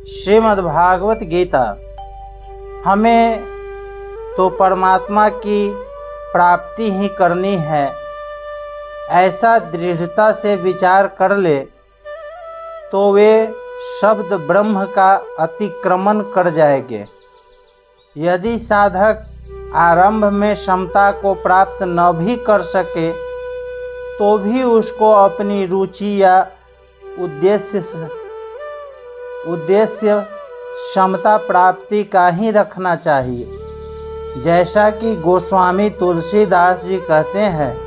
श्रीमद्भागवत गीता हमें तो परमात्मा की प्राप्ति ही करनी है, ऐसा दृढ़ता से विचार कर ले तो वे शब्द ब्रह्म का अतिक्रमण कर जाएंगे। यदि साधक आरंभ में क्षमता को प्राप्त न भी कर सके तो भी उसको अपनी रुचि या उद्देश्य क्षमता प्राप्ति का ही रखना चाहिए। जैसा कि गोस्वामी तुलसीदास जी कहते हैं,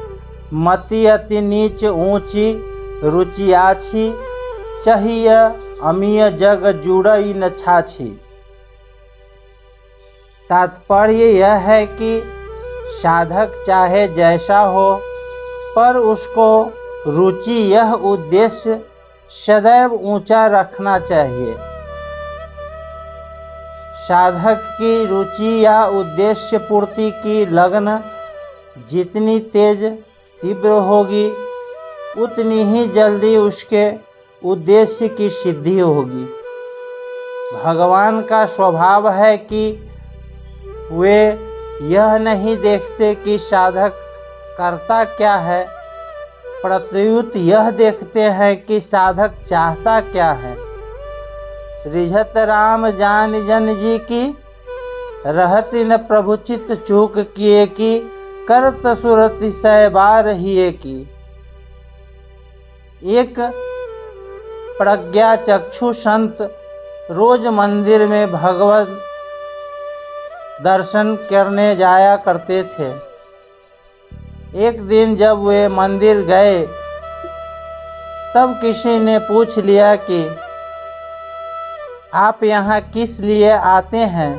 मति अति नीच ऊंची रुचि आछी, चाहिए अमीय जग जुड़ई न छाछी। तात्पर्य यह है कि साधक चाहे जैसा हो, पर उसको रुचि यह उद्देश्य सदैव ऊंचा रखना चाहिए। साधक की रुचि या उद्देश्य पूर्ति की लगन जितनी तेज तीव्र होगी, उतनी ही जल्दी उसके उद्देश्य की सिद्धि होगी। भगवान का स्वभाव है कि वे यह नहीं देखते कि साधक करता क्या है, प्रत्युत यह देखते हैं कि साधक चाहता क्या है। रिझत राम जान जन जी की, रहती न प्रभु चित चूक किए की, करत सुरति सहबार हिए की। एक प्रज्ञा चक्षु संत रोज मंदिर में भगवत दर्शन करने जाया करते थे। एक दिन जब वे मंदिर गए तब किसी ने पूछ लिया कि आप यहाँ किस लिए आते हैं?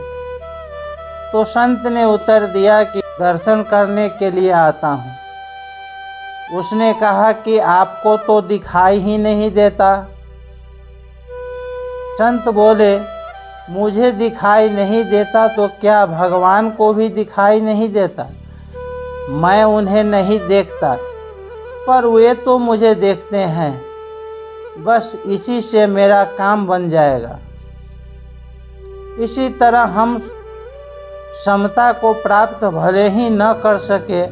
तो संत ने उत्तर दिया कि दर्शन करने के लिए आता हूँ। उसने कहा कि आपको तो दिखाई ही नहीं देता। संत बोले, मुझे दिखाई नहीं देता तो क्या भगवान को भी दिखाई नहीं देता? मैं उन्हें नहीं देखता, पर वे तो मुझे देखते हैं। बस इसी से मेरा काम बन जाएगा। इसी तरह हम समता को प्राप्त भले ही न कर सके,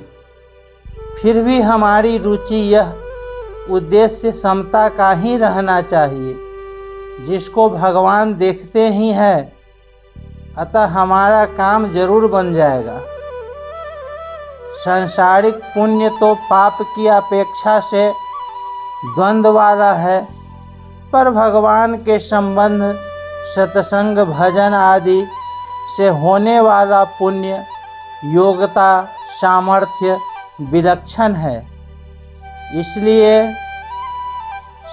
फिर भी हमारी रुचि यह उद्देश्य समता का ही रहना चाहिए, जिसको भगवान देखते ही हैं। अतः हमारा काम जरूर बन जाएगा। सांसारिक पुण्य तो पाप की अपेक्षा से द्वंद्व वाला है, पर भगवान के संबंध सत्संग भजन आदि से होने वाला पुण्य योग्यता सामर्थ्य विलक्षण है। इसलिए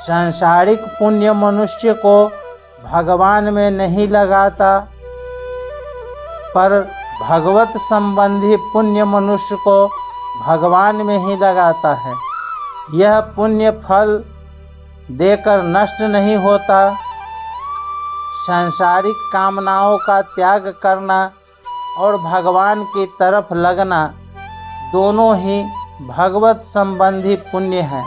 सांसारिक पुण्य मनुष्य को भगवान में नहीं लगाता, पर भगवत संबंधी पुण्य मनुष्य को भगवान में ही लगाता है। यह पुण्य फल देकर नष्ट नहीं होता। सांसारिक कामनाओं का त्याग करना और भगवान की तरफ लगना दोनों ही भगवत संबंधी पुण्य हैं।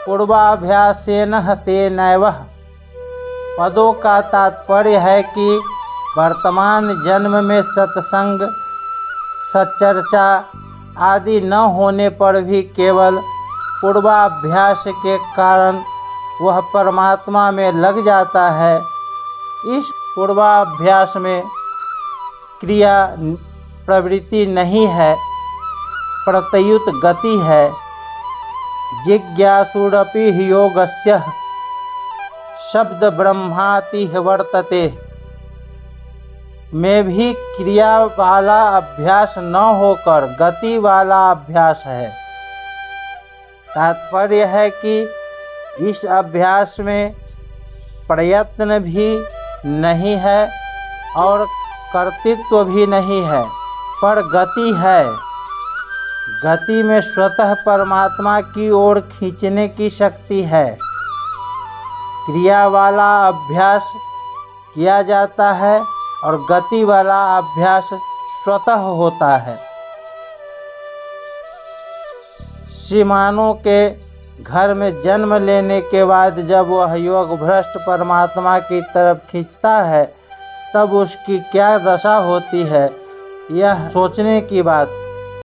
पूर्वाभ्यासेन हते नैवः पदों का तात्पर्य है कि वर्तमान जन्म में सत्संग सच्चर्चा आदि न होने पर भी केवल पूर्वाभ्यास के कारण वह परमात्मा में लग जाता है। इस पूर्वाभ्यास में क्रिया प्रवृत्ति नहीं है, प्रत्युत गति है। जिज्ञासुरपि योगस्य शब्द ब्रह्माति वर्तते में भी क्रिया वाला अभ्यास न होकर गति वाला अभ्यास है। तात्पर्य है कि इस अभ्यास में प्रयत्न भी नहीं है और कर्तृत्व भी नहीं है, पर गति है। गति में स्वतः परमात्मा की ओर खींचने की शक्ति है। क्रिया वाला अभ्यास किया जाता है और गति वाला अभ्यास स्वतः होता है। श्रीमानों के घर में जन्म लेने के बाद जब वह योग भ्रष्ट परमात्मा की तरफ खींचता है तब उसकी क्या दशा होती है, यह सोचने की बात है।